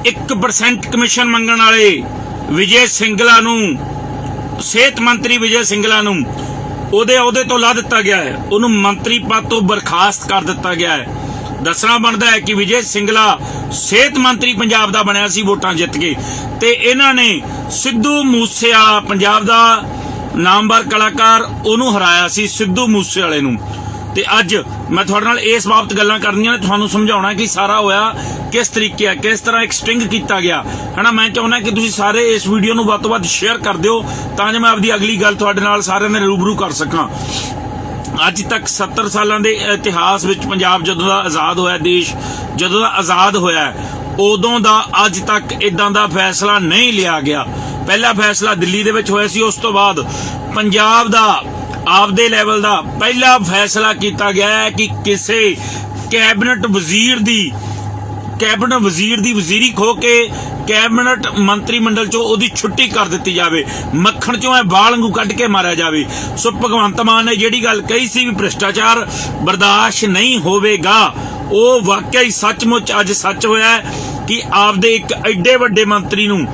1% commission मंगण वाले विजय सिंगला नूं, सेहत मंत्री विजय सिंगला नूं ਉਹਦੇ ਅਹੁਦੇ ਤੋਂ ਲਾ ਦਿੱਤਾ ਗਿਆ है, ਉਹਨੂੰ ਮੰਤਰੀ ਪਦ ਤੋਂ ਬਰਖਾਸਤ कर ਦਿੱਤਾ ਗਿਆ है। दसना बनता है कि विजय सिंगला सेहत मंत्री पंजाब का बनया सी वोटां जित के, ते इन्हां ने सिद्धू मूसेवाला पंजाब का नामवर कलाकार उन्होंने हराया सी, सिद्धू मूसेवाले नूं। ते अज मैं तुहाडे नाल इस बाबत गल्लां करनियां ने, तुहानूं समझाउणा कि सारा होया किस तरीके है, किस तरह एक स्टिंग किया गया है ना। मैं चाहुंदा कि तुसीं सारे इस वीडियो नूं वध तों वध शेयर कर दिओ तां जो मैं आपदी अगली गल तुहाडे नाल सारिआं दे रूबरू कर सकां। अज तक 70 सालों के इतिहास विच पंजाब जदों दा आज़ाद होया, देश जदों दा आज़ाद होया, उदों दा अज तक इदां दा फैसला नहीं लिया गया। पहला फैसला दिल्ली दे विच होया सी, उस तो बाद पंजाब दा आपदे लैवल दा पहला फैसला किया गया है कि किसी कैबिनेट वजीर दी वजीरी खो के कैबिनेट मंत्री मंडल चो ओदी छुट्टी कर दी जाए, मक्खण चों बाल वांगू कढ़ के मारिया जाए। सो भगवंत मान ने जिहड़ी गल कही सी भी भ्रष्टाचार बर्दाश्त नहीं होवेगा, वो वाकई सचमुच अज सच होया है कि आपदे एक एडे वड्डे मंत्री नूं,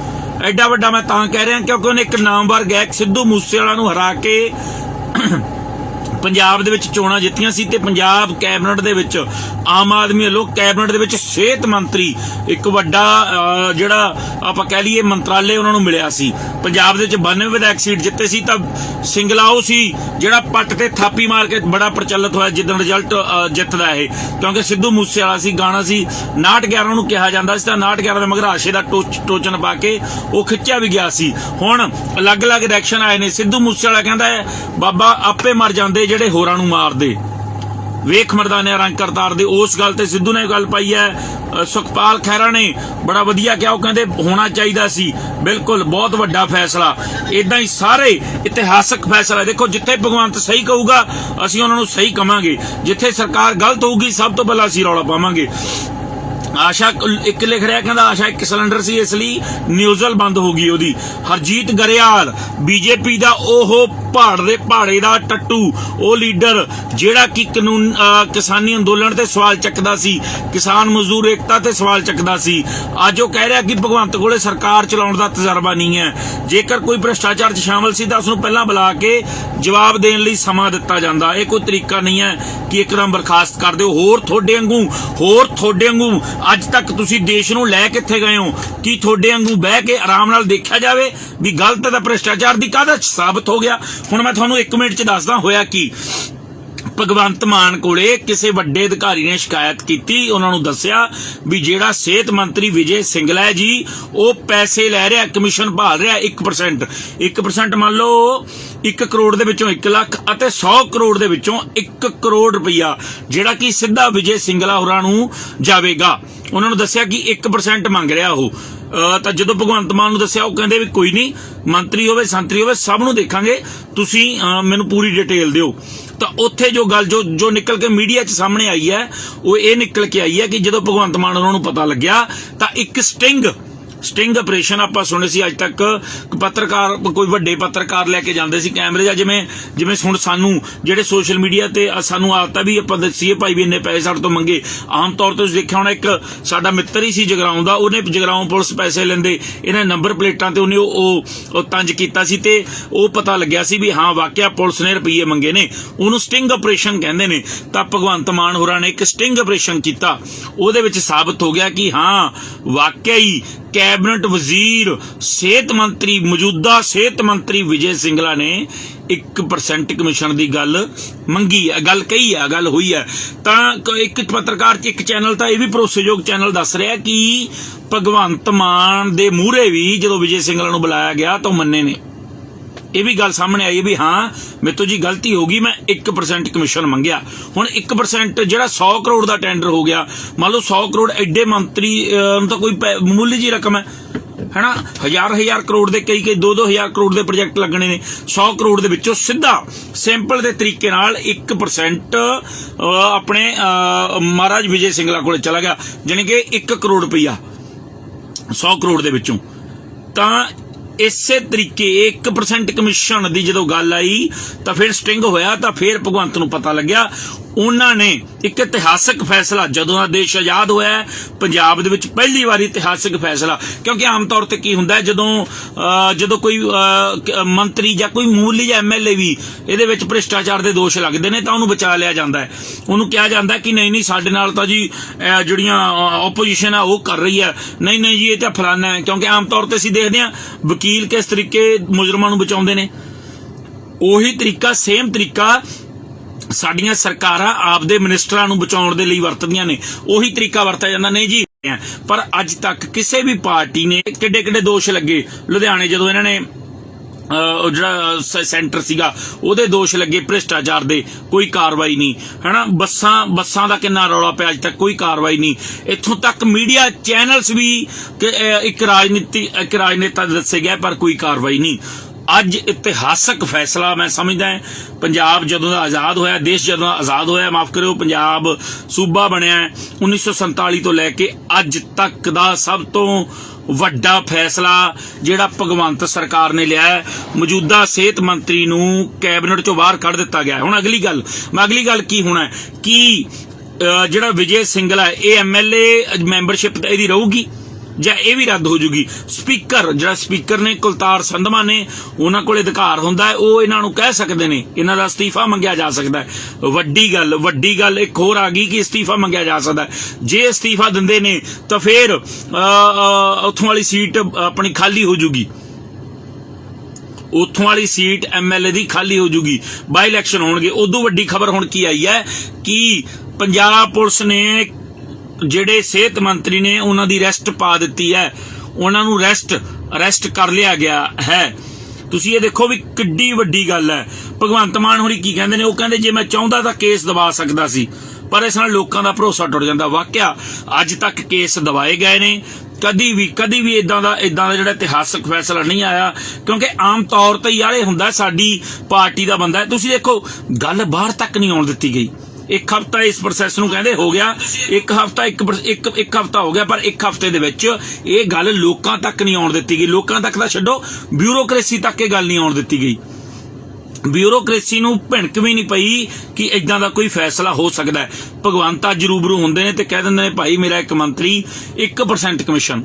एडा वड्डा मैं तां कह रहा क्योंकि उन्हें एक नामवर गायक सिद्धू मूसेवाला नूं हरा के पंजाब दे विच चोणां जित्तियां सी ते पंजाब कैबिनेट दे विच आम आदमी वालों कैबिनेट दे विच सेहत मंत्री एक वड्डा जिहड़ा आपां कह लईए मंत्रालय उन्हां नूं मिलिया सी। पंजाब दे विच 92 विधायक सीट जित्ते सी तां सिंगला वो सी जिहड़ा पट ते थापी मार के बड़ा प्रचलित होया जिद्दण रिजल्ट जितदा है, क्योंकि सिद्धू मूसेवाला सी गाना सी 59-11 नूं कहा जांदा सी तां 59-11 दे मगर आशे दा टोचन पा के वो खिच्चिया भी गया सी। हुण अलग अलग रिएक्शन आए ने। सिद्धू मूसेवाला कहंदा है बाबा आपे मर जांदे ਜਿਹੜੇ ਹੋਰਾਂ ਨੂੰ ਮਾਰਦੇ, ਵੇਖ ਮਰਦਾਨੇ ਰੰਗ ਕਰਤਾਰ ਦੇ। ਉਸ ਗੱਲ ਤੇ ਸਿੱਧੂ ਨੇ ਗੱਲ ਪਾਈ ਹੈ। ਸੁਖਪਾਲ ਖਹਿਰਾ ਨੇ ਬੜਾ ਵਧੀਆ ਕਿਹਾ, ਉਹ ਕਹਿੰਦੇ ਹੋਣਾ ਚਾਹੀਦਾ ਸੀ, ਬਿਲਕੁਲ ਬਹੁਤ ਵੱਡਾ ਫੈਸਲਾ। ਇਦਾਂ ਹੀ ਸਾਰੇ ਇਤਿਹਾਸਕ ਫੈਸਲਾ ਦੇਖੋ, ਜਿੱਥੇ ਭਗਵੰਤ ਸਹੀ ਕਹੂਗਾ ਅਸੀਂ ਉਹਨਾਂ ਨੂੰ ਸਹੀ ਕਵਾਂਗੇ, ਜਿੱਥੇ ਸਰਕਾਰ ਗਲਤ ਹੋਊਗੀ ਸਭ ਤੋਂ ਪਹਿਲਾਂ ਅਸੀਂ ਰੌਲਾ ਪਾਵਾਂਗੇ। आशा एक लिख रहा कहता आशा एक सिलेंडर सी इसलिए न्यूज़ल बंद हो गई ओदी। हरजीत गरियाल बीजेपी का ओहो पहाड़ दे पहाड़े दा टट्टू, ओ लीडर जिहड़ा कि कानून किसानी अंदोलन ते सवाल चकदा सी, किसान मजदूर एकता ते सवाल चकदा सी, अज वो कह रहा कि भगवंत कोले सरकार चलाउण दा तजर्बा नहीं है। जेकर कोई भ्रष्टाचार च शामिल सी तां उसनूं पहलां बुला के जवाब देण लई समा दित्ता जांदा। ये कोई तरीका नहीं है कि एकदम बर्खास्त कर दिओ। होर थोड़े वांगू अज तक तुसी देश नूं लै कित्थे गए हो कि थोड़े वांगू बह के आराम नाल देखा जाए भी गलत दा भ्रष्टाचार दी काहदा साबित हो गया। हुण मैं तुहानूं 1 मिनट च दसदा होया कि भगवंत मान कोले किसी वड्डे अधिकारी ने शिकायत की, उन्होंने दसिया भी जिहड़ा सेहत मंत्री विजय सिंगला है जी वो पैसे लै रहा, कमिशन भाल रहा 1%। मान लो 1 करोड़ दे विचों 1 लाख अते 100 करोड़ दे विचों 1 करोड़ रुपया जिहड़ा कि सीधा विजय सिंगला होरां नूं जावेगा। उन्होंने दसिया कि 1% मंग रहा वो। तो जो भगवंत मान दसिया वो कहते भी कोई नहीं, मंत्री होवे संतरी होवे सब नूं देखांगे, तुसीं मैनूं पूरी डिटेल दिओ। तो उत्थे जो गल जो निकल के मीडिया च सामने आई है वो ये निकल के आई है कि जो भगवंत मान उन्होंने पता लग्या तो एक स्टिंग ऑपरेशन आपां सुने सी। अज तक पत्रकार कोई वड्डे पत्रकार लैके जांदे सी कैमरे जा, जिवें हुण सानू जिहड़े सोशल मीडिया ते सानू आदत भी आपां दसीए भाई भी इन्ने पैसे साडे तो मंगे। आम तौर ते देखिआ होणा एक साडा मित्र ही सी जगराऊं दा, उहने जगराऊं पुलिस पैसे लैंदे, इन्हां नंबर प्लेटां ते उहने ओ तंज कीता सी ते ओ पता लग्या सी भी हाँ वाकया पुलिस ने रुपये मंगे ने, उहनूं स्टिंग ऑपरेशन कहंदे ने। तां भगवंत मान होरां ने एक स्टिंग ऑपरेशन कीता, उहदे विच साबित हो गया कि हाँ वाकई कैबिनेट वजीर मौजूदा सेहत मंत्री विजय सिंगला ने 1% कमिशन की गल मंगी है, गल कही है, गल हुई है। तो एक पत्रकार एक चैनल तो यह भी भरोसेयोग चैनल दस रहा कि भगवंत मान दे मूहरे भी जो विजय सिंगला नूं बुलाया गया तो मन्ने ने, ये भी गल सामने आई भी हाँ मेरे तो जी गलती होगी, मैं 1% कमिशन मंगया। हुण 1% जिहड़ा 100 करोड़ का टेंडर हो गया, मान लो 100 करोड़ एडे मंत्री तो कोई मामूली जी रकम है ना, हजार करोड़ के कई 2-2 हज़ार करोड़ के प्रोजेक्ट लगने ने। 100 करोड़ के विचों सीधा सिंपल के तरीके नाल 1% अपने महाराज विजय सिंगला कोले चला गया, जानी कि 1 करोड़ रुपया 100 करोड़ के विचों। तां इसे तरीके 1% कमिशन की जो गल आई तो फिर स्टिंग होया, तो फिर भगवंत नूं पता लग्या ਉਹਨਾਂ ਨੇ ਇੱਕ ਇਤਿਹਾਸਕ ਫੈਸਲਾ, ਜਦੋਂ ਦਾ ਦੇਸ਼ ਆਜ਼ਾਦ ਹੋਇਆ ਪੰਜਾਬ ਦੇ ਵਿੱਚ ਪਹਿਲੀ ਵਾਰੀ ਇਤਿਹਾਸਕ ਫੈਸਲਾ, ਕਿਉਂਕਿ ਆਮ ਤੌਰ ਤੇ ਕੀ ਹੁੰਦਾ ਜਦੋਂ ਕੋਈ ਮੰਤਰੀ ਜਾਂ ਕੋਈ ਮਾਮੂਲੀ ਜਾਂ ਐਮਐਲਏ ਵੀ ਇਹਦੇ ਵਿੱਚ ਭ੍ਰਿਸ਼ਟਾਚਾਰ ਦੇ ਦੋਸ਼ ਲੱਗਦੇ ਨੇ ਤਾਂ ਉਹਨੂੰ ਬਚਾ ਲਿਆ ਜਾਂਦਾ ਹੈ। ਉਹਨੂੰ ਕਿਹਾ ਜਾਂਦਾ ਕਿ ਨਹੀਂ ਸਾਡੇ ਨਾਲ ਤਾਂ ਜੀ ਜਿਹੜੀਆਂ ਆਪੋਜੀਸ਼ਨ ਆ ਉਹ ਕਰ ਰਹੀ ਹੈ, ਨਹੀਂ ਜੀ ਇਹ ਤਾਂ ਫਲਾਨਾ ਹੈ। ਕਿਉਂਕਿ ਆਮ ਤੌਰ ਤੇ ਅਸੀਂ ਦੇਖਦੇ ਹਾਂ ਵਕੀਲ ਕਿਸ ਤਰੀਕੇ ਮੁਜਰਮਾਂ ਨੂੰ ਬਚਾਉਂਦੇ ਨੇ, ਉਹੀ ਤਰੀਕਾ, ਸੇਮ ਤਰੀਕਾ ਸਾਡੀਆਂ ਸਰਕਾਰਾਂ ਆਪਦੇ ਮਿਨਿਸਟਰਾਂ ਨੂੰ ਬਚਾਉਣ ਦੇ ਲਈ ਵਰਤਦੀਆਂ ਨੇ, ਉਹੀ ਤਰੀਕਾ ਵਰਤਿਆ ਜਾਂਦਾ। ਨਹੀਂ ਜੀ, ਪਰ ਅੱਜ ਤੱਕ ਕਿਸੇ ਵੀ ਪਾਰਟੀ ਨੇ ਕਿੱਡੇ ਦੋਸ਼ ਲੱਗੇ। ਲੁਧਿਆਣੇ ਜਦੋਂ ਇਹਨਾਂ ਨੇ ਜਿਹੜਾ ਸੈਂਟਰ ਸੀਗਾ ਉਹਦੇ ਦੋਸ਼ ਲੱਗੇ ਭ੍ਰਿਸ਼ਟਾਚਾਰ ਦੇ, ਕੋਈ ਕਾਰਵਾਈ ਨਹੀਂ, ਹਨਾ। ਬੱਸਾਂ ਦਾ ਕਿੰਨਾ ਰੌਲਾ ਪਿਆ, ਅੱਜ ਤੱਕ ਕੋਈ ਕਾਰਵਾਈ ਨਹੀਂ। ਇੱਥੋਂ ਤੱਕ ਮੀਡੀਆ ਚੈਨਲਸ ਵੀ ਇੱਕ ਰਾਜਨੇਤਾ ਦੱਸੇ ਗਏ ਪਰ ਕੋਈ ਕਾਰਵਾਈ ਨਹੀਂ। ਅੱਜ ਇਤਿਹਾਸਕ ਫੈਸਲਾ ਮੈਂ ਸਮਝਦਾ ਪੰਜਾਬ ਜਦੋਂ ਦਾ ਆਜ਼ਾਦ ਹੋਇਆ, ਦੇਸ਼ ਜਦੋਂ ਆਜ਼ਾਦ ਹੋਇਆ, ਮਾਫ ਕਰਿਓ, ਪੰਜਾਬ ਸੂਬਾ ਬਣਿਆ 1947 ਤੋਂ ਲੈ ਕੇ ਅੱਜ ਤੱਕ ਦਾ ਸਭ ਤੋਂ ਵੱਡਾ ਫੈਸਲਾ ਜਿਹੜਾ ਭਗਵੰਤ ਸਰਕਾਰ ਨੇ ਲਿਆ ਹੈ। ਮੌਜੂਦਾ ਸਿਹਤ ਮੰਤਰੀ ਨੂੰ ਕੈਬਨਿਟ ਚੋਂ ਬਾਹਰ ਕੱਢ ਦਿੱਤਾ ਗਿਆ। ਹੁਣ ਅਗਲੀ ਗੱਲ ਕੀ ਹੋਣਾ ਕਿ ਜਿਹੜਾ ਵਿਜੇ ਸਿੰਗਲਾ ਇਹ ਐਮਐਲਏ ਮੈਂਬਰਸ਼ਿਪ ਇਹਦੀ ਰਹੂਗੀ ਜਾਂ ਇਹ ਵੀ ਰੱਦ ਹੋ ਜੂਗੀ। ਜਿਹੜਾ ਸਪੀਕਰ ਨੇ ਕੁਲਤਾਰ ਸੰਧਵਾ ਨੇ, ਉਹਨਾਂ ਕੋਲ ਅਧਿਕਾਰ ਹੁੰਦਾ ਹੈ, ਉਹ ਇਹਨਾਂ ਨੂੰ ਕਹਿ ਸਕਦੇ ਨੇ, ਇਹਨਾਂ ਦਾ ਅਸਤੀਫਾ ਮੰਗਿਆ ਜਾ ਸਕਦਾ ਹੈ। ਵੱਡੀ ਗੱਲ ਇੱਕ ਹੋਰ ਆ ਗਈ ਕਿ ਅਸਤੀਫਾ ਮੰਗਿਆ ਜਾ ਸਕਦਾ ਹੈ। ਜੇ ਅਸਤੀਫਾ ਦਿੰਦੇ ਨੇ ਤਾਂ ਫਿਰ ਉੱਥੋਂ ਵਾਲੀ ਸੀਟ ਆਪਣੀ ਖਾਲੀ ਹੋ ਜੂਗੀ, ਉੱਥੋਂ ਵਾਲੀ ਸੀਟ ਐਮਐਲਏ ਦੀ ਖਾਲੀ ਹੋ ਜੂਗੀ, ਬਾਈ ਇਲੈਕਸ਼ਨ ਹੋਣਗੇ। ਉਦੋਂ ਵੱਡੀ ਖਬਰ ਹੁਣ ਕੀ ਆਈ ਹੈ ਕਿ ਪੰਜਾਬ ਪੁਲਿਸ ਨੇ ਜਿਹੜੇ ਸਿਹਤ ਮੰਤਰੀ ਨੇ ਉਹਨਾਂ ਦੀ ਅਰੈਸਟ ਪਾ ਦਿੱਤੀ ਹੈ, ਉਹਨਾਂ ਨੂੰ ਅਰੈਸਟ ਕਰ ਲਿਆ ਗਿਆ ਹੈ। ਤੁਸੀਂ ਇਹ ਦੇਖੋ ਵੀ ਕਿੱਡੀ ਵੱਡੀ ਗੱਲ ਹੈ। ਭਗਵੰਤ ਮਾਨ ਹੋਰੀ ਕੀ ਕਹਿੰਦੇ ਨੇ, ਉਹ ਕਹਿੰਦੇ ਜੇ ਮੈਂ ਚਾਹੁੰਦਾ ਤਾਂ ਕੇਸ ਦਬਾ ਸਕਦਾ ਸੀ, ਪਰ ਇਸ ਨਾਲ ਲੋਕਾਂ ਦਾ ਭਰੋਸਾ ਟੁੱਟ ਜਾਂਦਾ। ਵਾਕਿਆ ਅੱਜ ਤੱਕ ਕੇਸ ਦਬਾਏ ਗਏ ਨੇ, ਕਦੀ ਵੀ ਇਦਾਂ ਦਾ ਜਿਹੜਾ ਇਤਿਹਾਸਕ ਫੈਸਲਾ ਨਹੀਂ ਆਇਆ, ਕਿਉਂਕਿ ਆਮ ਤੌਰ ਤੇ ਯਾਰ ਇਹ ਹੁੰਦਾ ਸਾਡੀ ਪਾਰਟੀ ਦਾ ਬੰਦਾ ਹੈ। ਤੁਸੀਂ ਦੇਖੋ ਗੱਲ ਬਾਹਰ ਤੱਕ ਨਹੀਂ ਆਉਣ ਦਿੱਤੀ ਗਈ। ਇੱਕ ਹਫ਼ਤਾ ਇਸ ਪ੍ਰੋਸੈਸ ਨੂੰ ਕਹਿੰਦੇ ਹੋ ਗਿਆ, ਇੱਕ ਹਫ਼ਤਾ ਹੋ ਗਿਆ, ਪਰ ਇੱਕ ਹਫ਼ਤੇ ਦੇ ਵਿੱਚ ਇਹ ਗੱਲ ਲੋਕਾਂ ਤੱਕ ਨਹੀਂ ਆਉਣ ਦਿੱਤੀ ਗਈ। ਲੋਕਾਂ ਤੱਕ ਤਾਂ ਛੱਡੋ, ਬਿਊਰੋਕ੍ਰੇਸੀ ਤੱਕ ਇਹ ਗੱਲ ਨਹੀਂ ਆਉਣ ਦਿੱਤੀ ਗਈ। ਬਿਊਰੋਕ੍ਰੇਸੀ ਨੂੰ ਭਿਣਕ ਵੀ ਨਹੀਂ ਪਈ ਕਿ ਇਦਾਂ ਦਾ ਕੋਈ ਫੈਸਲਾ ਹੋ ਸਕਦਾ ਹੈ। ਭਗਵੰਤ ਅੱਜ ਰੂਬਰੂ ਹੁੰਦੇ ਨੇ ਤੇ ਕਹਿ ਦਿੰਦੇ ਨੇ ਭਾਈ ਮੇਰਾ ਇੱਕ ਮੰਤਰੀ 1% ਕਮਿਸ਼ਨ,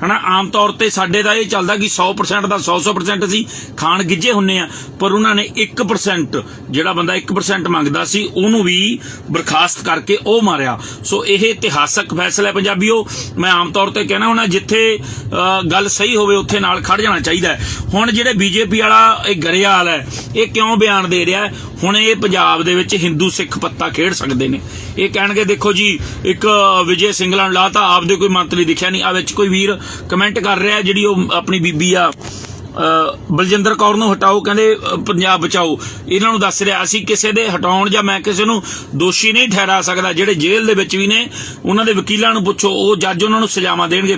ਹਨਾ। ਆਮ ਤੌਰ ਤੇ ਸਾਡੇ ਦਾ ਇਹ ਚੱਲਦਾ ਕਿ 100% ਦਾ 100% ਅਸੀਂ ਖਾਣ ਗਿੱਜੇ ਹੁੰਨੇ ਆ, ਪਰ ਉਹਨਾਂ ਨੇ 1%, ਜਿਹੜਾ ਬੰਦਾ 1% ਮੰਗਦਾ ਸੀ ਉਹਨੂੰ ਵੀ ਬਰਖਾਸਤ ਕਰਕੇ ਉਹ ਮਾਰਿਆ। ਸੋ ਇਹ ਇਤਿਹਾਸਕ ਫੈਸਲਾ ਪੰਜਾਬੀਓ। ਮੈਂ ਆਮ ਤੌਰ ਤੇ ਕਹਿਣਾ ਹੁੰਦਾ ਜਿੱਥੇ ਗੱਲ ਸਹੀ ਹੋਵੇ ਉੱਥੇ ਨਾਲ ਖੜ ਜਾਣਾ ਚਾਹੀਦਾ ਹੈ। ਹੁਣ ਜਿਹੜੇ ਬੀਜੇਪੀ ਵਾਲਾ ਇਹ ਗਰੇਵਾਲ ਹੈ, ਇਹ ਕਿਉਂ ਬਿਆਨ ਦੇ ਰਿਹਾ? ਹੁਣ ਇਹ ਪੰਜਾਬ ਦੇ ਵਿੱਚ ਹਿੰਦੂ ਸਿੱਖ ਪੱਤਾ ਖੇਡ ਸਕਦੇ ਨੇ। ਇਹ ਕਹਿਣਗੇ ਦੇਖੋ ਜੀ ਇੱਕ ਵਿਜੇ ਸਿੰਗਲਾ ਨੂੰ ਲਾਤਾ, ਆਪਦੇ ਕੋਈ ਮੰਤਰੀ ਦਿਖਿਆ ਨਹੀਂ। ਆ ਵਿੱਚ ਕੋਈ ਵੀਰ ਕਮੈਂਟ ਕਰ ਰਿਹਾ ਜਿਹੜੀ ਉਹ ਆਪਣੀ ਬੀਬੀ ਆ ਬਲਜਿੰਦਰ ਕੌਰ ਨੂੰ ਹਟਾਓ, ਕਹਿੰਦੇ ਪੰਜਾਬ ਬਚਾਓ। ਇਹਨਾਂ ਨੂੰ ਦੱਸ ਰਿਹਾ ਅਸੀਂ ਕਿਸੇ ਦੇ ਹਟਾਉਣ ਜਾਂ ਮੈਂ ਕਿਸੇ ਨੂੰ ਦੋਸ਼ੀ ਨਹੀਂ ਠਹਿਰਾ ਸਕਦਾ। ਜਿਹੜੇ ਜੇਲ੍ਹ ਦੇ ਵਿੱਚ ਵੀ ਨੇ ਉਹਨਾਂ ਦੇ ਵਕੀਲਾਂ ਨੂੰ ਪੁੱਛੋ, ਉਹ ਜੱਜ ਉਹਨਾਂ ਨੂੰ ਸਜ਼ਾਵਾਂ ਦੇਣਗੇ।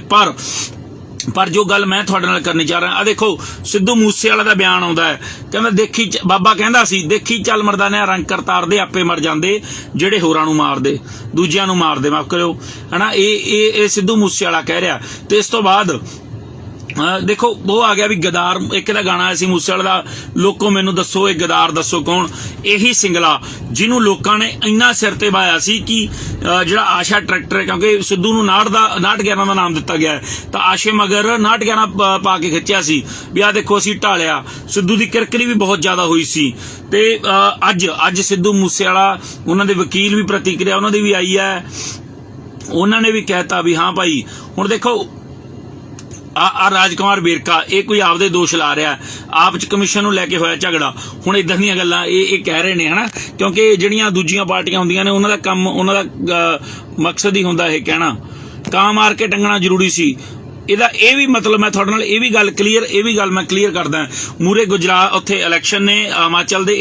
ਪਰ ਜੋ ਗੱਲ ਮੈਂ ਤੁਹਾਡੇ ਨਾਲ ਕਰਨੀ ਚਾਹ ਰਿਹਾ, ਆ ਦੇਖੋ ਸਿੱਧੂ ਮੂਸੇਵਾਲਾ ਦਾ ਬਿਆਨ ਆਉਂਦਾ ਹੈ, ਕਹਿੰਦਾ ਬਾਬਾ ਕਹਿੰਦਾ ਸੀ ਦੇਖੀ ਚੱਲ ਮਰਦਾਨਿਆਂ ਰੰਗ ਕਰਤਾਰਦੇ ਆਪੇ ਮਰ ਜਾਂਦੇ ਜਿਹੜੇ ਹੋਰਾਂ ਨੂੰ ਮਾਰਦੇ, ਦੂਜਿਆਂ ਨੂੰ ਮਾਰਦੇ, ਮਾਫ ਕਰਿਓ, ਹਨਾ। ਇਹ ਸਿੱਧੂ ਮੂਸੇਵਾਲਾ ਕਹਿ ਰਿਹਾ। ਤੇ ਇਸ ਤੋਂ ਬਾਅਦ ਦੇਖੋ ਉਹ ਆ ਗਿਆ ਵੀ ਗਦਾਰ, ਇੱਕ ਦਾ ਗਾਣਾ ਆਇਆ ਸੀ ਮੂਸੇਵਾਲੇ ਦਾ, ਲੋਕੋ ਮੈਨੂੰ ਦੱਸੋ ਇਹ ਗਦਾਰ ਦੱਸੋ ਕੌਣ। ਇਹੀ ਸਿੰਗਲਾ ਜਿਹਨੂੰ ਲੋਕਾਂ ਨੇ ਇੰਨਾ ਸਿਰ ਤੇ ਬਾਇਆ ਸੀ ਕਿ ਜਿਹੜਾ ਆਸ਼ਾ ਟਰੈਕਟਰ ਹੈ, ਕਿਉਂਕਿ ਸਿੱਧੂ ਨੂੰ 69 ਦਾ ਨਾਮ ਦਿੱਤਾ ਗਿਆ ਹੈ, ਤਾਂ ਆਸ਼ੇ ਮਗਰ 69 ਪਾ ਕੇ ਖਿੱਚਿਆ ਸੀ ਵੀ ਆਹ ਦੇਖੋ ਅਸੀਂ ਢਾਲਿਆ। ਸਿੱਧੂ ਦੀ ਕਿਰਕਰੀ ਵੀ ਬਹੁਤ ਜ਼ਿਆਦਾ ਹੋਈ ਸੀ। ਤੇ ਅੱਜ ਸਿੱਧੂ ਮੂਸੇਵਾਲਾ, ਉਹਨਾਂ ਦੇ ਵਕੀਲ ਵੀ ਪ੍ਰਤੀਕਿਰਿਆ ਉਹਨਾਂ ਦੀ ਵੀ ਆਈ ਹੈ, ਉਹਨਾਂ ਨੇ ਵੀ ਕਹਿਤਾ ਵੀ ਹਾਂ ਭਾਈ। ਹੁਣ ਦੇਖੋ ਆ ਰਾਜਕੁਮਾਰ ਵੇਰਕਾ ਇਹ ਕੋਈ ਆਪਦੇ ਦੋਸ਼ ਲਾ ਰਿਹਾ, ਆਪ ਚ ਕਮਿਸ਼ਨ ਨੂੰ ਲੈ ਕੇ ਹੋਇਆ ਝਗੜਾ। ਹੁਣ ਇਦਾਂ ਦੀਆਂ ਗੱਲਾਂ ਇਹ ਕਹਿ ਰਹੇ ਨੇ, ਹਨਾ, ਕਿਉਂਕਿ ਜਿਹੜੀਆਂ ਦੂਜੀਆਂ ਪਾਰਟੀਆਂ ਹੁੰਦੀਆਂ ਨੇ ਉਹਨਾਂ ਦਾ ਕੰਮ, ਉਹਨਾਂ ਦਾ ਮਕਸਦ ਹੀ ਹੁੰਦਾ ਇਹ ਕਹਿਣਾ ਕਾਂ ਮਾਰ ਕੇ ਟੰਗਣਾ ਜ਼ਰੂਰੀ ਸੀ। ਇਹਦਾ ਇਹ ਵੀ ਮਤਲਬ ਮੈਂ ਤੁਹਾਡੇ ਨਾਲ ਇਹ ਵੀ ਗੱਲ ਮੈਂ ਕਲੀਅਰ ਕਰਦਾ। ਮੂਰੇ ਗੁਜਰਾਤ ਉੱਥੇ ਇਲੈਕਸ਼ਨ ਨੇ ਹਿਮਾਚਲ ਦੇ,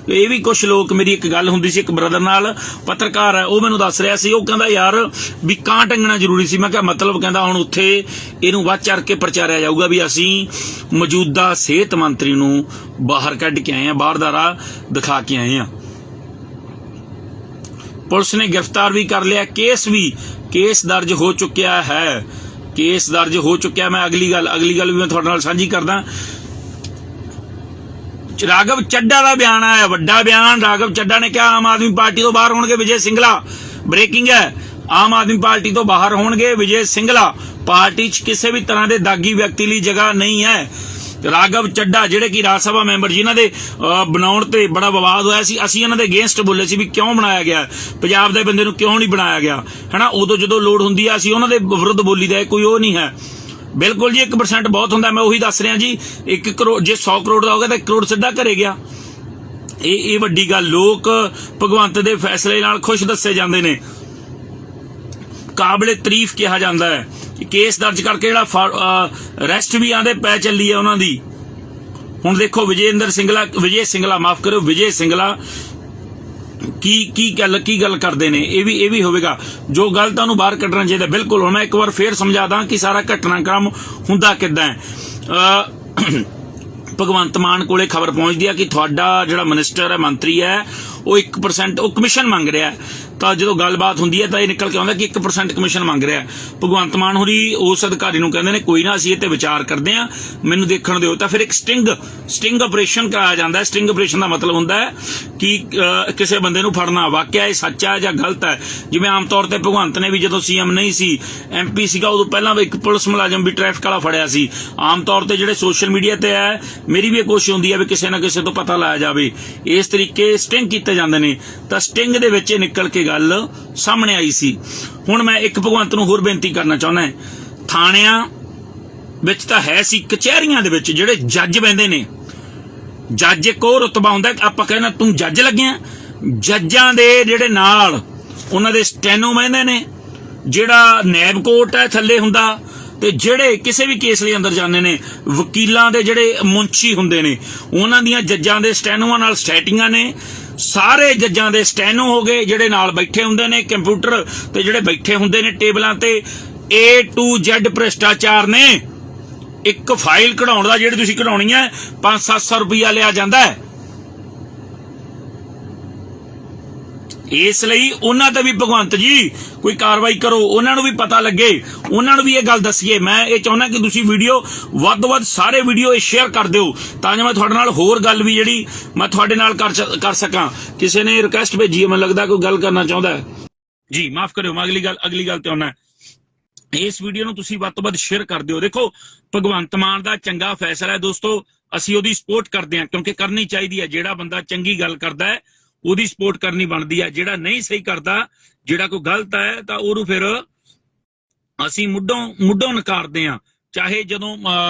ਇਹ ਵੀ ਕੁਝ ਲੋਕ, ਮੇਰੀ ਇੱਕ ਗੱਲ ਹੁੰਦੀ ਸੀ ਇੱਕ ਬ੍ਰਦਰ ਨਾਲ, ਪੱਤਰਕਾਰ ਹੈ, ਉਹ ਮੈਨੂੰ ਦੱਸ ਰਿਹਾ ਸੀ, ਉਹ ਕਹਿੰਦਾ ਯਾਰ ਵੀ ਕਾਂ ਟੰਗਣਾ ਜ਼ਰੂਰੀ ਸੀ। ਮੈਂ ਕਿਹਾ ਮਤਲਬ? ਕਹਿੰਦਾ ਹੁਣ ਉੱਥੇ ਇਹਨੂੰ ਵੱਧ ਚੜ ਕੇ ਪ੍ਰਚਾਰਿਆ ਜਾਊਗਾ ਵੀ ਅਸੀਂ ਮੌਜੂਦਾ ਸਿਹਤ ਮੰਤਰੀ ਨੂੰ ਬਾਹਰ ਕੱਢ ਕੇ ਆਏ ਹਾਂ, ਬਾਹਰ ਦਾ ਰਾਹ ਦਿਖਾ ਕੇ ਆਏ ਹਾਂ। ਪੁਲਿਸ ਨੇ ਗ੍ਰਿਫਤਾਰ ਵੀ ਕਰ ਲਿਆ, ਕੇਸ ਦਰਜ ਹੋ ਚੁੱਕਿਆ ਹੈ। ਮੈਂ ਅਗਲੀ ਗੱਲ ਵੀ ਮੈਂ ਤੁਹਾਡੇ ਨਾਲ ਸਾਂਝੀ ਕਰਦਾ। ਰਾਘਵ ਚੱਡਾ ਦਾ ਬਿਆਨ ਆਇਆ, ਵੱਡਾ ਬਿਆਨ। ਰਾਘਵ ਚੱਡਾ ਨੇ ਕਿਹਾ ਆਮ ਆਦਮੀ ਪਾਰਟੀ ਤੋਂ ਬਾਹਰ ਹੋਣਗੇ ਵਿਜੇ ਸਿੰਗਲਾ। ਬ੍ਰੇਕਿੰਗ ਹੈ, ਆਮ ਆਦਮੀ ਪਾਰਟੀ ਤੋਂ ਬਾਹਰ ਹੋਣਗੇ ਵਿਜੇ ਸਿੰਗਲਾ। ਪਾਰਟੀ 'ਚ ਕਿਸੇ ਵੀ ਤਰ੍ਹਾਂ ਦੇ ਦਾਗੀ ਵਿਅਕਤੀ ਲਈ ਜਗ੍ਹਾ ਨਹੀਂ ਹੈ। ਰਾਘਵ ਚੱਡਾ ਜਿਹੜੇ ਕਿ ਰਾਜ ਸਭਾ ਮੈਂਬਰ ਜਿਨ੍ਹਾਂ ਦੇ ਬਣਾਉਣ ਤੇ ਬੜਾ ਵਿਵਾਦ ਹੋਇਆ ਸੀ, ਅਸੀਂ ਇਹਨਾਂ ਦੇ ਅਗੇਂਸਟ ਬੋਲੇ ਸੀ ਵੀ ਕਿਉਂ ਬਣਾਇਆ ਗਿਆ, ਪੰਜਾਬ ਦੇ ਬੰਦੇ ਨੂੰ ਕਿਉਂ ਨਹੀਂ ਬਣਾਇਆ ਗਿਆ, ਹੈਨਾ। ਉਦੋਂ ਜਦੋਂ ਲੋੜ ਹੁੰਦੀ ਆ ਅਸੀਂ ਉਹਨਾਂ ਦੇ ਵਿਰੁੱਧ ਬੋਲੀਦਾ, ਕੋਈ ਉਹ ਨਹੀਂ ਹੈ। ਬਿਲਕੁਲ ਜੀ 1% ਬਹੁਤ ਹੁੰਦਾ, ਮੈਂ ਉਹੀ ਦੱਸ ਰਿਹਾ ਜੀ। 1 ਕਰੋੜ ਜੇ 100 ਕਰੋੜ ਦਾ ਹੋ ਗਿਆ ਤਾਂ 1 ਕਰੋੜ ਸਿੱਧਾ ਘਰੇ ਗਿਆ। ਇਹ ਵੱਡੀ ਗੱਲ। ਲੋਕ ਭਗਵੰਤ ਦੇ ਫੈਸਲੇ ਨਾਲ ਖੁਸ਼ ਦੱਸੇ ਜਾਂਦੇ ਨੇ, ਕਾਬਲੇ ਤਾਰੀਫ ਕਿਹਾ ਜਾਂਦਾ ਹੈ। ਕੇਸ ਦਰਜ ਕਰਕੇ ਜਿਹੜਾ ਅਰੈਸਟ ਵੀ ਆਂਦੇ ਪੈ ਚੱਲੀ ਹੈ ਉਹਨਾਂ ਦੀ। ਹੁਣ ਦੇਖੋ ਵਿਜੇ ਸਿੰਗਲਾ ਕੀ ਗੱਲ ਕਰਦੇ ਨੇ। ਇਹ ਵੀ ਹੋਵੇਗਾ ਜੋ ਗੱਲ ਤੁਹਾਨੂੰ ਬਾਹਰ ਕੱਢਣਾ ਚਾਹੀਦਾ। ਬਿਲਕੁਲ। ਹੁਣ ਮੈਂ ਇੱਕ ਵਾਰ ਫੇਰ ਸਮਝਾ ਦਾਂ ਕਿ ਸਾਰਾ ਘਟਨਾਕ੍ਰਮ ਹੁੰਦਾ ਕਿੱਦਾਂ ਹੈ। ਭਗਵੰਤ ਮਾਨ ਕੋਲੇ ਖਬਰ ਪਹੁੰਚਦੀ ਹੈ ਕਿ ਤੁਹਾਡਾ ਜਿਹੜਾ ਮਿਨਿਸਟਰ ਹੈ, ਮੰਤਰੀ ਹੈ, ਉਹ 1% ਉਹ ਕਮਿਸ਼ਨ ਮੰਗ ਰਿਹਾ ਹੈ। ਤਾਂ ਜਦੋਂ ਗੱਲਬਾਤ ਹੁੰਦੀ ਹੈ ਤਾਂ ਇਹ ਨਿਕਲ ਕੇ ਆਉਂਦਾ ਕਿ 1% ਕਮਿਸ਼ਨ ਮੰਗ ਰਿਹਾ। ਭਗਵੰਤ ਮਾਨ ਹੋਰੀ ਉਸ ਅਧਿਕਾਰੀ ਨੂੰ ਕਹਿੰਦੇ ਨੇ ਕੋਈ ਨਾ ਅਸੀਂ ਇਹ ਤੇ ਵਿਚਾਰ ਕਰਦੇ ਹਾਂ, ਮੈਨੂੰ ਦੇਖਣ ਦਿਓ। ਤਾਂ ਫਿਰ ਇੱਕ ਸਟਿੰਗ ਆਪਰੇਸ਼ਨ ਕਰਾਇਆ ਜਾਂਦਾ। ਸਟਿੰਗ ਆਪਰੇਸ਼ਨ ਦਾ ਮਤਲਬ ਹੁੰਦਾ ਹੈ ਕਿ ਕਿਸੇ ਬੰਦੇ ਨੂੰ ਫੜਨਾ, ਵਾਕਿਆ ਇਹ ਸੱਚ ਹੈ ਜਾਂ ਗਲਤ ਹੈ। ਜਿਵੇਂ ਆਮ ਤੌਰ ਤੇ ਭਗਵੰਤ ਨੇ ਵੀ ਜਦੋਂ CM ਨਹੀਂ ਸੀ, MP ਸੀਗਾ, ਉਦੋਂ ਪਹਿਲਾਂ ਇੱਕ ਪੁਲਿਸ ਮੁਲਾਜ਼ਮ ਵੀ ਟ੍ਰੈਫਿਕ ਵਾਲਾ ਫੜਿਆ ਸੀ। ਆਮ ਤੌਰ ਤੇ ਜਿਹੜੇ ਸੋਸ਼ਲ ਮੀਡੀਆ ਤੇ ਹੈ, ਮੇਰੀ ਵੀ ਇਹ ਕੋਸ਼ਿਸ਼ ਹੁੰਦੀ ਹੈ ਵੀ ਕਿਸੇ ਨਾ ਕਿਸੇ ਤੋਂ ਪਤਾ ਲਾਇਆ ਜਾਵੇ। ਇਸ ਤਰੀਕੇ ਸਟਿੰਗ ਕੀਤੇ ਜਾਂਦੇ ਨੇ। ਤਾਂ ਸਟਿੰਗ ਦੇ ਵਿੱਚ ਨਿਕਲ ਕੇ ਗੱਲ ਸਾਹਮਣੇ ਆਈ ਸੀ। ਹੁਣ ਮੈਂ ਇੱਕ ਭਗਵੰਤ ਨੂੰ ਹੋਰ ਬੇਨਤੀ ਕਰਨਾ ਚਾਹੁੰਦਾ, ਥਾਣਿਆਂ ਵਿੱਚ ਤਾਂ ਹੈ ਸੀ, ਕਚਹਿਰੀਆਂ ਦੇ ਵਿੱਚ ਜਿਹੜੇ ਜੱਜ ਬਹਿੰਦੇ ਨੇ, ਜੱਜ ਇੱਕ ਹੋਰ ਰੁਤਬਾ ਹੁੰਦਾ। ਆਪਾਂ ਕਹਿੰਦੇ ਤੂੰ ਜੱਜ ਲੱਗਿਆ, ਜੱਜਾਂ ਦੇ ਜਿਹੜੇ ਨਾਲ ਉਹਨਾਂ ਦੇ ਸਟੈਨੋ ਬਹਿੰਦੇ ਨੇ, ਜਿਹੜਾ ਨੈਬ ਕੋਰਟ ਹੈ ਥੱਲੇ ਹੁੰਦਾ, ਤੇ ਜਿਹੜੇ ਕਿਸੇ ਵੀ ਕੇਸ ਲਈ ਅੰਦਰ ਜਾਂਦੇ ਨੇ, ਵਕੀਲਾਂ ਦੇ ਜਿਹੜੇ ਮੁੰਸ਼ੀ ਹੁੰਦੇ ਨੇ, ਉਹਨਾਂ ਦੀਆਂ ਜੱਜਾਂ ਦੇ ਸਟੈਨੋਆਂ ਨਾਲ ਸਟੈਟਿੰਗਾਂ ਨੇ। ਸਾਰੇ ਜੱਜਾਂ ਦੇ ਸਟੈਨੋ ਹੋ ਗਏ, ਜਿਹੜੇ ਨਾਲ ਬੈਠੇ ਹੁੰਦੇ ਨੇ ਕੰਪਿਊਟਰ ਤੇ, ਜਿਹੜੇ ਬੈਠੇ ਹੁੰਦੇ ਨੇ ਟੇਬਲਾਂ ਤੇ। A to Z ਭ੍ਰਿਸ਼ਟਾਚਾਰ ਨੇ। ਇੱਕ ਫਾਈਲ ਕਢਾਉਣ ਦਾ ਜਿਹੜੀ ਤੁਸੀਂ ਕਢਾਉਣੀ ਹੈ 500-700 ਰੁਪਇਆ ਲਿਆ ਜਾਂਦਾ ਹੈ। ਇਸ ਲਈ ਉਹਨਾਂ ਤੇ ਵੀ ਭਗਵੰਤ ਜੀ ਕੋਈ ਕਾਰਵਾਈ ਕਰੋ, ਉਹਨਾਂ ਨੂੰ ਵੀ ਪਤਾ ਲੱਗੇ, ਉਹਨਾਂ ਨੂੰ ਵੀ ਇਹ ਗੱਲ ਦੱਸੀਏ। ਮੈਂ ਇਹ ਚਾਹੁੰਦਾ ਕਿ ਤੁਸੀਂ ਵੀਡੀਓ ਵੱਧ ਤੋਂ ਵੱਧ ਸਾਰੇ ਵੀਡੀਓ ਸ਼ੇਅਰ ਕਰ ਦਿਓ ਤਾਂ ਜੋ ਮੈਂ ਤੁਹਾਡੇ ਨਾਲ ਹੋਰ ਗੱਲ ਵੀ ਜਿਹੜੀ ਮੈਂ ਤੁਹਾਡੇ ਨਾਲ ਕਰ ਸਕਾਂ। ਕਿਸੇ ਨੇ ਰਿਕੁਐਸਟ ਭੇਜੀ ਹੈ, ਮੈਨੂੰ ਲੱਗਦਾ ਕੋਈ ਗੱਲ ਕਰਨਾ ਚਾਹੁੰਦਾ ਹੈ ਜੀ। ਮਾਫ ਕਰਿਓ, ਮੈਂ ਅਗਲੀ ਗੱਲ ਤੇ ਆਉਣਾ। ਇਸ ਵੀਡੀਓ ਨੂੰ ਤੁਸੀਂ ਵੱਧ ਤੋਂ ਵੱਧ ਸ਼ੇਅਰ ਕਰ ਦਿਓ। ਦੇਖੋ ਭਗਵੰਤ ਮਾਨ ਦਾ ਚੰਗਾ ਫੈਸਲਾ ਹੈ ਦੋਸਤੋ, ਅਸੀਂ ਉਹਦੀ ਸਪੋਰਟ ਕਰਦੇ ਹਾਂ ਕਿਉਂਕਿ ਕਰਨੀ ਚਾਹੀਦੀ ਹੈ। ਜਿਹੜਾ ਬੰਦਾ ਚੰਗੀ ਗੱਲ ਕਰਦਾ ਹੈ ਉਹਦੀ ਸਪੋਰਟ ਕਰਨੀ ਬਣਦੀ ਹੈ। ਜਿਹੜਾ ਨਹੀਂ ਸਹੀ ਕਰਦਾ, ਜਿਹੜਾ ਕੋਈ ਗਲਤ ਹੈ, ਤਾਂ ਉਹਨੂੰ ਫਿਰ ਅਸੀਂ ਮੁੱਢੋਂ ਨਕਾਰਦੇ ਹਾਂ। ਚਾਹੇ ਜਦੋਂ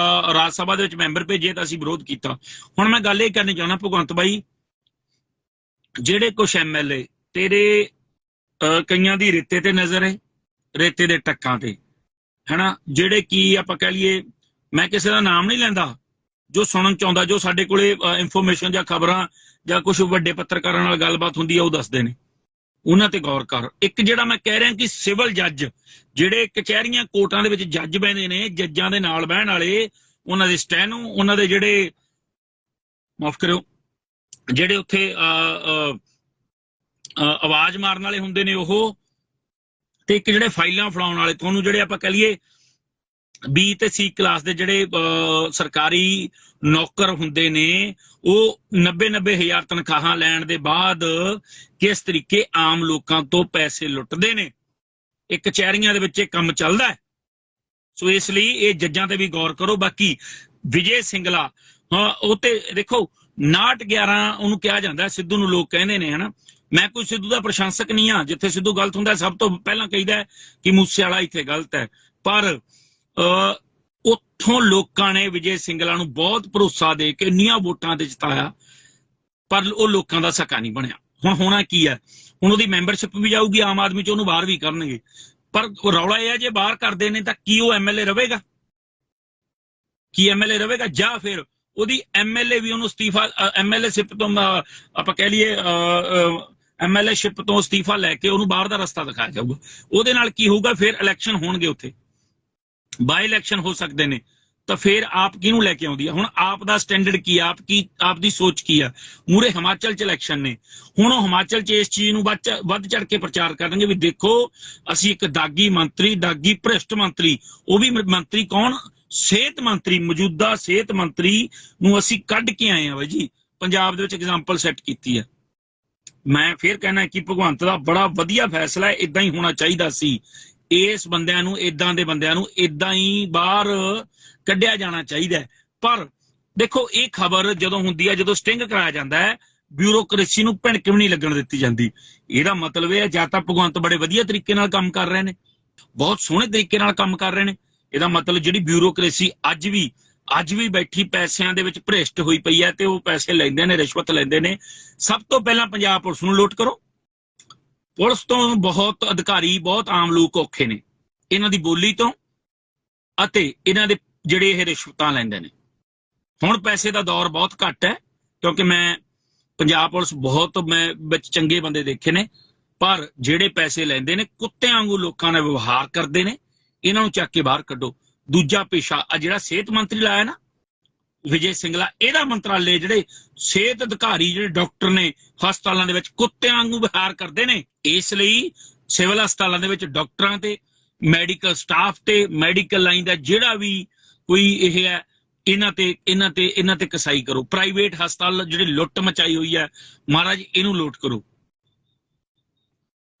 ਰਾਜ ਸਭਾ ਦੇ ਵਿੱਚ ਮੈਂਬਰ ਭੇਜੇ ਤਾਂ ਅਸੀਂ ਵਿਰੋਧ ਕੀਤਾ। ਹੁਣ ਮੈਂ ਗੱਲ ਇਹ ਕਰਨੀ ਚਾਹੁੰਦਾ ਭਗਵੰਤ ਬਾਈ, ਜਿਹੜੇ ਕੁਛ MLA ਤੇਰੇ ਕਈਆਂ ਦੀ ਰੇਤੇ ਤੇ ਨਜ਼ਰ ਹੈ, ਰੇਤੇ ਦੇ ਟੱਕਾਂ ਤੇ, ਹੈਨਾ, ਜਿਹੜੇ ਕੀ ਆਪਾਂ ਕਹਿ ਲਈਏ, ਮੈਂ ਕਿਸੇ ਦਾ ਨਾਮ ਨਹੀਂ ਲੈਂਦਾ, ਜੋ ਸੁਣਨ ਚਾਹੁੰਦਾ, ਜੋ ਸਾਡੇ ਕੋਲੇ ਇਨਫੋਰਮੇਸ਼ਨ ਜਾਂ ਖਬਰਾਂ ਜਾਂ ਕੁਝ ਵੱਡੇ ਪੱਤਰਕਾਰਾਂ ਨਾਲ ਗੱਲਬਾਤ ਹੁੰਦੀ ਹੈ ਉਹ ਦੱਸਦੇ ਨੇ, ਉਹਨਾਂ ਤੇ ਗੌਰ ਕਰ। ਇੱਕ ਜਿਹੜਾ ਮੈਂ ਕਹਿ ਰਿਹਾ ਕਿ ਸਿਵਲ ਜੱਜ ਜਿਹੜੇ ਕਚਹਿਰੀਆਂ ਕੋਰਟਾਂ ਦੇ ਵਿੱਚ ਜੱਜ ਬਹਿੰਦੇ ਨੇ, ਜੱਜਾਂ ਦੇ ਨਾਲ ਬਹਿਣ ਵਾਲੇ, ਉਹਨਾਂ ਦੇ ਸਟੈਨੋ, ਉਹਨਾਂ ਦੇ ਜਿਹੜੇ ਮਾਫ ਕਰਿਓ ਜਿਹੜੇ ਉੱਥੇ ਆਵਾਜ਼ ਮਾਰਨ ਵਾਲੇ ਹੁੰਦੇ ਨੇ ਉਹ, ਤੇ ਇੱਕ ਜਿਹੜੇ ਫਾਈਲਾਂ ਫੜਾਉਣ ਵਾਲੇ, ਤੁਹਾਨੂੰ ਜਿਹੜੇ ਆਪਾਂ ਕਹਿ ਲਈਏ B ਤੇ C ਕਲਾਸ ਦੇ ਜਿਹੜੇ ਸਰਕਾਰੀ ਨੌਕਰ ਹੁੰਦੇ ਨੇ, ਉਹ 90-90 ਹਜ਼ਾਰ ਤਨਖਾਹਾਂ ਲੈਣ ਦੇ ਬਾਅਦ ਕਿਸ ਤਰੀਕੇ ਆਮ ਲੋਕਾਂ ਤੋਂ ਪੈਸੇ ਲੁੱਟਦੇ ਨੇ। ਇਹ ਕਚਹਿਰੀਆਂ ਦੇ ਵਿੱਚ ਇਹ ਕੰਮ ਚੱਲਦਾ ਹੈ। ਸੋ ਇਸ ਲਈ ਇਹ ਜੱਜਾਂ ਤੇ ਵੀ ਗੌਰ ਕਰੋ। ਬਾਕੀ ਵਿਜੇ ਸਿੰਗਲਾ, ਉਹ ਤੇ ਦੇਖੋ 59-11 ਉਹਨੂੰ ਕਿਹਾ ਜਾਂਦਾ, ਸਿੱਧੂ ਨੂੰ ਲੋਕ ਕਹਿੰਦੇ ਨੇ, ਹਨਾ। ਮੈਂ ਕੋਈ ਸਿੱਧੂ ਦਾ ਪ੍ਰਸ਼ੰਸਕ ਨਹੀਂ ਹਾਂ। ਜਿੱਥੇ ਸਿੱਧੂ ਗਲਤ ਹੁੰਦਾ ਸਭ ਤੋਂ ਪਹਿਲਾਂ ਕਹੀਦਾ ਹੈ ਕਿ ਮੂਸੇ ਵਾਲਾ ਇੱਥੇ ਗਲਤ ਹੈ, ਪਰ ਉੱਥੋਂ ਲੋਕਾਂ ਨੇ ਵਿਜੇ ਸਿੰਗਲਾ ਨੂੰ ਬਹੁਤ ਭਰੋਸਾ ਦੇ ਕੇ ਇੰਨੀਆਂ ਵੋਟਾਂ ਤੇ ਜਿਤਾਇਆ, ਪਰ ਉਹ ਲੋਕਾਂ ਦਾ ਸਕਾ ਨਹੀਂ ਬਣਿਆ। ਹੁਣ ਹੋਣਾ ਕੀ ਹੈ, ਹੁਣ ਉਹਦੀ ਮੈਂਬਰਸ਼ਿਪ ਵੀ ਜਾਊਗੀ ਆਮ ਆਦਮੀ ਚ, ਉਹਨੂੰ ਬਾਹਰ ਵੀ ਕਰਨਗੇ। ਪਰ ਰੌਲਾ ਇਹ ਹੈ ਜੇ ਬਾਹਰ ਕਰਦੇ ਨੇ ਤਾਂ ਕੀ ਉਹ MLA ਰਹੇਗਾ? ਕੀ MLA ਰਹੇਗਾ? ਜਾਂ ਫਿਰ ਉਹਦੀ MLA ਵੀ ਉਹਨੂੰ ਅਸਤੀਫਾ, MLA-ਸ਼ਿਪ ਤੋਂ ਆਪਾਂ ਕਹਿ ਲਈਏ MLA-ਸ਼ਿਪ ਤੋਂ ਅਸਤੀਫਾ ਲੈ ਕੇ ਉਹਨੂੰ ਬਾਹਰ ਦਾ ਰਸਤਾ ਦਿਖਾਇਆ ਜਾਊਗਾ। ਉਹਦੇ ਨਾਲ ਕੀ ਹੋਊਗਾ, ਫਿਰ ਇਲੈਕਸ਼ਨ ਹੋਣਗੇ, ਉੱਥੇ ਬਾਈ ਇਲੈਕਸ਼ਨ ਹੋ ਸਕਦੇ ਨੇ, ਤਾਂ ਫਿਰ ਆਪ ਕਿਹਨੂੰ ਲੈ ਕੇ ਆਉਂਦੀ ਹੈ? ਹੁਣ ਆਪ ਦਾ ਸਟੈਂਡਰਡ ਕੀ ਆ, ਆਪ ਦੀ ਸੋਚ ਕੀ ਆ? ਮੂਰੇ ਹਿਮਾਚਲ ਚ ਇਲੈਕਸ਼ਨ ਨੇ, ਹੁਣ ਉਹ ਹਿਮਾਚਲ ਚ ਇਸ ਚੀਜ਼ ਨੂੰ ਵੱਧ ਚੜ ਕੇ ਪ੍ਰਚਾਰ ਕਰਨਗੇ ਵੀ ਦੇਖੋ ਅਸੀਂ ਇੱਕ ਦਾਗੀ ਮੰਤਰੀ, ਦਾਗੀ ਭ੍ਰਿਸ਼ਟ ਮੰਤਰੀ, ਉਹ ਵੀ ਮੰਤਰੀ ਕੌਣ, ਸਿਹਤ ਮੰਤਰੀ, ਮੌਜੂਦਾ ਸਿਹਤ ਮੰਤਰੀ ਨੂੰ ਅਸੀਂ ਕੱਢ ਕੇ ਆਏ ਹਾਂ ਬਾਈ ਜੀ। ਪੰਜਾਬ ਦੇ ਵਿੱਚ ਐਗਜ਼ਾਮਪਲ ਸੈੱਟ ਕੀਤੀ ਹੈ। ਮੈਂ ਫਿਰ ਕਹਿਣਾ ਕਿ ਭਗਵੰਤ ਦਾ ਬੜਾ ਵਧੀਆ ਫੈਸਲਾ ਹੈ, ਇਦਾਂ ਹੀ ਹੋਣਾ ਚਾਹੀਦਾ ਸੀ। ਇਸ ਬੰਦਿਆਂ ਨੂੰ, ਇਦਾਂ ਦੇ ਬੰਦਿਆਂ ਨੂੰ ਇਦਾਂ ਹੀ ਬਾਹਰ ਕੱਢਿਆ ਜਾਣਾ ਚਾਹੀਦਾ ਹੈ। ਪਰ ਦੇਖੋ, ਇਹ ਖਬਰ ਜਦੋਂ ਹੁੰਦੀ ਹੈ, ਜਦੋਂ ਸਟਿੰਗ ਕਰਾਇਆ ਜਾਂਦਾ ਹੈ, ਬਿਊਰੋਕ੍ਰੇਸੀ ਨੂੰ ਭਿਣਕ ਵੀ ਨਹੀਂ ਲੱਗਣ ਦਿੱਤੀ ਜਾਂਦੀ। ਇਹਦਾ ਮਤਲਬ ਇਹ ਹੈ ਜਾਂ ਤਾਂ ਭਗਵੰਤ ਬੜੇ ਵਧੀਆ ਤਰੀਕੇ ਨਾਲ ਕੰਮ ਕਰ ਰਹੇ ਨੇ, ਬਹੁਤ ਸੋਹਣੇ ਤਰੀਕੇ ਨਾਲ ਕੰਮ ਕਰ ਰਹੇ ਨੇ। ਇਹਦਾ ਮਤਲਬ ਜਿਹੜੀ ਬਿਊਰੋਕ੍ਰੇਸੀ ਅੱਜ ਵੀ ਬੈਠੀ ਪੈਸਿਆਂ ਦੇ ਵਿੱਚ ਭ੍ਰਿਸ਼ਟ ਹੋਈ ਪਈ ਹੈ ਤੇ ਉਹ ਪੈਸੇ ਲੈਂਦੇ ਨੇ, ਰਿਸ਼ਵਤ ਲੈਂਦੇ ਨੇ। ਸਭ ਤੋਂ ਪਹਿਲਾਂ ਪੰਜਾਬ ਪੁਲਿਸ ਨੂੰ ਲੋਟ ਕਰੋ। ਪੁਲਿਸ ਤੋਂ ਬਹੁਤ ਅਧਿਕਾਰੀ, ਬਹੁਤ ਆਮ ਲੋਕ ਔਖੇ ਨੇ ਇਹਨਾਂ ਦੀ ਬੋਲੀ ਤੋਂ ਅਤੇ ਇਹਨਾਂ ਦੇ ਜਿਹੜੇ ਇਹ ਰਿਸ਼ਵਤਾਂ ਲੈਂਦੇ ਨੇ। ਹੁਣ ਪੈਸੇ ਦਾ ਦੌਰ ਬਹੁਤ ਘੱਟ ਹੈ, ਕਿਉਂਕਿ ਮੈਂ ਪੰਜਾਬ ਪੁਲਿਸ ਬਹੁਤ ਵਿੱਚ ਚੰਗੇ ਬੰਦੇ ਦੇਖੇ ਨੇ, ਪਰ ਜਿਹੜੇ ਪੈਸੇ ਲੈਂਦੇ ਨੇ ਕੁੱਤਿਆਂ ਵਾਂਗੂ ਲੋਕਾਂ ਨਾਲ ਵਿਵਹਾਰ ਕਰਦੇ ਨੇ। ਇਹਨਾਂ ਨੂੰ ਚੱਕ ਕੇ ਬਾਹਰ ਕੱਢੋ। ਦੂਜਾ ਪੇਸ਼ਾ ਆ ਜਿਹੜਾ ਸਿਹਤ ਮੰਤਰੀ ਲਾਇਆ ਨਾ, ਵਿਜੇ ਸਿੰਗਲਾ, ਇਹਦਾ ਮੰਤਰਾਲੇ ਜਿਹੜੇ ਸਿਹਤ ਅਧਿਕਾਰੀ, ਜਿਹੜੇ ਡਾਕਟਰ ਨੇ ਹਸਪਤਾਲਾਂ ਦੇ ਵਿੱਚ ਕੁੱਤਿਆਂ ਵਾਂਗੂ ਵਿਵਹਾਰ ਕਰਦੇ ਨੇ। ਇਸ ਲਈ ਸਿਵਲ ਹਸਪਤਾਲਾਂ ਦੇ ਵਿੱਚ ਡਾਕਟਰਾਂ ਤੇ, ਮੈਡੀਕਲ ਸਟਾਫ ਤੇ, ਮੈਡੀਕਲ ਲਾਈਨ ਦਾ ਜਿਹੜਾ ਵੀ ਕੋਈ ਇਹ ਹੈ, ਇਹਨਾਂ ਤੇ ਕਸਾਈ ਕਰੋ। ਪ੍ਰਾਈਵੇਟ ਹਸਪਤਾਲ ਜਿਹੜੇ ਲੁੱਟ ਮਚਾਈ ਹੋਈ ਹੈ, ਮਹਾਰਾਜ ਇਹਨੂੰ ਲੋਟ ਕਰੋ।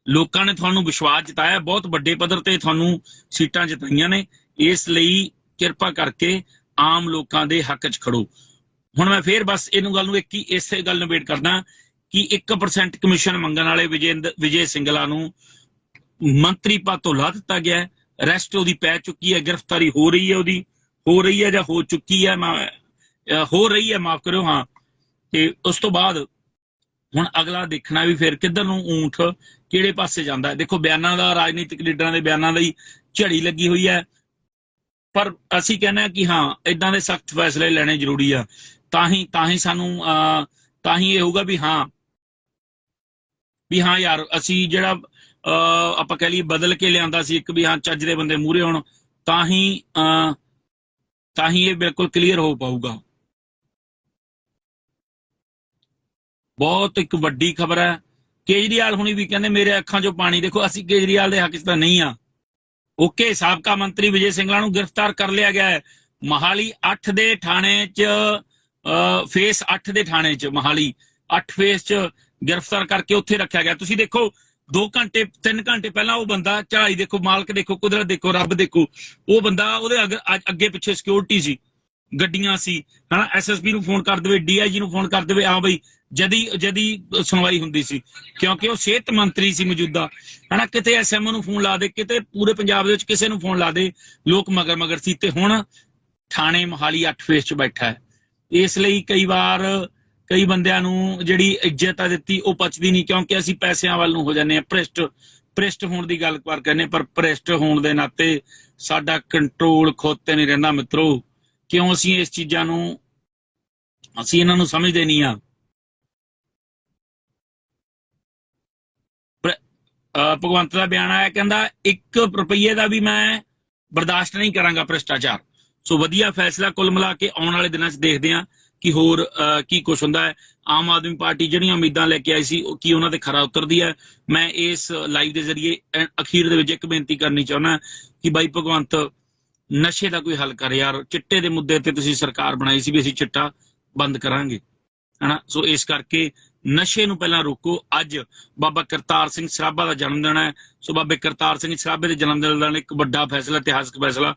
ਲੋਕਾਂ ਨੇ ਤੁਹਾਨੂੰ ਵਿਸ਼ਵਾਸ ਜਤਾਇਆ, ਬਹੁਤ ਵੱਡੇ ਪੱਧਰ ਤੇ ਤੁਹਾਨੂੰ ਸੀਟਾਂ ਜਿਤਾਈਆਂ ਨੇ। ਇਸ ਲਈ ਕਿਰਪਾ ਕਰਕੇ ਆਮ ਲੋਕਾਂ ਦੇ ਹੱਕ 'ਚ ਖੜੋ। ਹੁਣ ਮੈਂ ਫੇਰ ਬਸ ਇਹਨੂੰ ਗੱਲ ਨੂੰ ਇਸੇ ਗੱਲ ਨੂੰ ਵੇਟ ਕਰਦਾ ਕਿ 1% ਕਮਿਸ਼ਨ ਮੰਗਣ ਵਾਲੇ ਵਿਜੇ ਸਿੰਗਲਾ ਨੂੰ ਮੰਤਰੀ ਪਦ ਤੋਂ ਲਾ ਦਿੱਤਾ ਗਿਆ ਹੈ। ਅਰੈਸਟ ਉਹਦੀ ਪੈ ਚੁੱਕੀ ਹੈ, ਗ੍ਰਿਫਤਾਰੀ ਹੋ ਰਹੀ ਹੈ ਜਾਂ ਹੋ ਚੁੱਕੀ ਹੈ, ਹੋ ਰਹੀ ਹੈ, ਮਾਫ ਕਰਿਓ। ਹਾਂ, ਤੇ ਉਸ ਤੋਂ ਬਾਅਦ ਹੁਣ ਅਗਲਾ ਦੇਖਣਾ ਵੀ ਫਿਰ ਕਿੱਧਰ ਨੂੰ ਊਂਠ ਕਿਹੜੇ ਪਾਸੇ ਜਾਂਦਾ ਹੈ। ਦੇਖੋ, ਬਿਆਨਾਂ ਦਾ, ਰਾਜਨੀਤਿਕ ਲੀਡਰਾਂ ਦੇ ਬਿਆਨਾਂ ਦੀ ਝੜੀ ਲੱਗੀ ਹੋਈ ਹੈ, ਪਰ ਅਸੀਂ ਕਹਿੰਦੇ ਕਿ ਹਾਂ, ਇਦਾਂ ਦੇ ਸਖਤ ਫੈਸਲੇ ਲੈਣੇ ਜ਼ਰੂਰੀ ਆ। ਤਾਂ ਹੀ ਸਾਨੂੰ ਤਾਂ ਹੀ ਇਹ ਹੋਊਗਾ ਵੀ ਹਾਂ ਯਾਰ, ਅਸੀਂ ਜਿਹੜਾ ਆਪਾਂ ਕਹਿ ਲਈਏ ਬਦਲ ਕੇ ਲਿਆਂਦਾ ਸੀ ਇੱਕ, ਵੀ ਹਾਂ ਚੱਜ ਦੇ ਬੰਦੇ ਮੂਹਰੇ ਹੋਣ, ਤਾਂ ਹੀ ਇਹ ਬਿਲਕੁਲ ਕਲੀਅਰ ਹੋ ਪਾਊਗਾ। ਬਹੁਤ ਇੱਕ ਵੱਡੀ ਖਬਰ ਹੈ। ਕੇਜਰੀਵਾਲ ਹੁਣੀ ਵੀ ਕਹਿੰਦੇ ਮੇਰੇ ਅੱਖਾਂ 'ਚੋਂ ਪਾਣੀ। ਦੇਖੋ, ਅਸੀਂ ਕੇਜਰੀਵਾਲ ਦੇ ਹੱਕ 'ਚ ਤਾਂ ਨਹੀਂ ਆ। ਓਕੇ, ਸਾਬਕਾ ਮੰਤਰੀ ਵਿਜੇ ਸਿੰਗਲਾ ਨੂੰ ਗ੍ਰਿਫਤਾਰ ਕਰ ਲਿਆ ਗਿਆ ਹੈ। ਮੋਹਾਲੀ 8 ਦੇ ਥਾਣੇ 'ਚ, ਫੇਸ 8 ਦੇ ਥਾਣੇ 'ਚ, ਮੋਹਾਲੀ 8 ਫੇਸ 'ਚ ਗ੍ਰਿਫਤਾਰ ਕਰਕੇ ਉੱਥੇ ਰੱਖਿਆ ਗਿਆ। ਤੁਸੀਂ ਦੇਖੋ, 2 ਘੰਟੇ 3 ਘੰਟੇ ਪਹਿਲਾਂ ਉਹ ਬੰਦਾ, ਝਾਈ ਦੇਖੋ, ਮਾਲਕ ਦੇਖੋ, ਕੁਦਰਤ ਦੇਖੋ, ਰੱਬ ਦੇਖੋ, ਉਹ ਬੰਦਾ, ਉਹਦੇ ਅੱਗੇ ਪਿੱਛੇ ਸਿਕਿਉਰਿਟੀ ਸੀ, ਗੱਡੀਆਂ ਸੀ, ਹਨਾ। SSP ਨੂੰ ਫੋਨ ਕਰ ਦੇਵੇ, DIG ਨੂੰ ਫੋਨ ਕਰ ਦੇਵੇ, ਹਾਂ ਬਈ ਜਦੀ ਸੁਣਵਾਈ ਹੁੰਦੀ ਸੀ, ਕਿਉਂਕਿ ਉਹ ਸਿਹਤ ਮੰਤਰੀ ਸੀ ਮੌਜੂਦਾ, ਹਨਾ। ਕਿਤੇ SMO ਨੂੰ ਫੋਨ ਲਾ ਦੇ, ਕਿਤੇ ਪੂਰੇ ਪੰਜਾਬ ਦੇ ਵਿੱਚ ਕਿਸੇ ਨੂੰ ਫੋਨ ਲਾ ਦੇ, ਲੋਕ ਮਗਰ ਸੀ। ਤੇ ਹੁਣ ਥਾਣੇ ਮੋਹਾਲੀ 8 ਫੇਸ 'ਚ ਬੈਠਾ ਹੈ। ਇਸ ਲਈ ਕਈ ਵਾਰ ਕਈ ਬੰਦਿਆਂ ਨੂੰ ਜਿਹੜੀ ਇੱਜ਼ਤ ਆ ਦਿੱਤੀ ਉਹ ਪਚਦੀ ਨਹੀਂ, ਕਿਉਂਕਿ ਅਸੀਂ ਪੈਸਿਆਂ ਵੱਲ ਨੂੰ ਹੋ ਜਾਂਦੇ ਹਾਂ। ਭ੍ਰਿਸ਼ਟ ਹੋਣ ਦੀ ਗੱਲ ਕਰ ਕਹਿੰਦੇ, ਪਰ ਭ੍ਰਿਸ਼ਟ ਹੋਣ ਦੇ ਨਾਤੇ ਸਾਡਾ ਕੰਟਰੋਲ ਖੁਦ ਤੇ ਨਹੀਂ ਰਹਿੰਦਾ ਮਿੱਤਰੋ। ਕਿਉਂ ਅਸੀਂ ਇਸ ਚੀਜ਼ਾਂ ਨੂੰ, ਅਸੀਂ ਇਹਨਾਂ ਨੂੰ ਸਮਝਦੇ ਨਹੀਂ ਆ। ਭਗਵੰਤ ਦਾ ਬਿਆਨ ਆਇਆ, ਕਹਿੰਦਾ 1 ਰੁਪਈਏ ਦਾ ਵੀ ਮੈਂ ਬਰਦਾਸ਼ਤ ਨਹੀਂ ਕਰਾਂਗਾ ਭ੍ਰਿਸ਼ਟਾਚਾਰ। ਸੋ ਵਧੀਆ ਫੈਸਲਾ। ਕੁੱਲ ਮਿਲਾ ਕੇ ਆਉਣ ਵਾਲੇ ਦਿਨਾਂ 'ਚ ਦੇਖਦੇ ਹਾਂ ਕਿ ਹੋਰ ਕੀ ਕੁਛ ਹੁੰਦਾ ਹੈ। ਆਮ ਆਦਮੀ ਪਾਰਟੀ ਜਿਹੜੀਆਂ ਉਮੀਦਾਂ ਲੈ ਕੇ ਆਈ ਸੀ, ਉਹ ਕੀ ਉਹਨਾਂ ਤੇ ਖਰਾ ਉਤਰਦੀ ਹੈ। ਮੈਂ ਇਸ ਲਾਈਵ ਦੇ ਜ਼ਰੀਏ ਅਖੀਰ ਦੇ ਵਿੱਚ ਇੱਕ ਬੇਨਤੀ ਕਰਨੀ ਚਾਹੁੰਦਾ ਕਿ ਬਾਈ ਭਗਵੰਤ, ਨਸ਼ੇ ਦਾ ਕੋਈ ਹੱਲ ਕਰ ਯਾਰ। ਚਿੱਟੇ ਦੇ ਮੁੱਦੇ ਤੇ ਤੁਸੀਂ ਸਰਕਾਰ ਬਣਾਈ ਸੀ ਵੀ ਅਸੀਂ ਚਿੱਟਾ ਬੰਦ ਕਰਾਂਗੇ, ਹਨਾ। ਸੋ ਇਸ ਕਰਕੇ ਨਸ਼ੇ ਨੂੰ ਪਹਿਲਾਂ ਰੋਕੋ। ਅੱਜ ਬਾਬਾ ਕਰਤਾਰ ਸਿੰਘ ਸਰਾਭਾ ਦਾ ਜਨਮ ਦਿਨ ਹੈ। ਸੋ ਬਾਬੇ ਕਰਤਾਰ ਸਿੰਘ ਸਰਾਭੇ ਦੇ ਜਨਮ ਦਿਨ ਦਾ ਇੱਕ ਵੱਡਾ ਫੈਸਲਾ, ਇਤਿਹਾਸਕ ਫੈਸਲਾ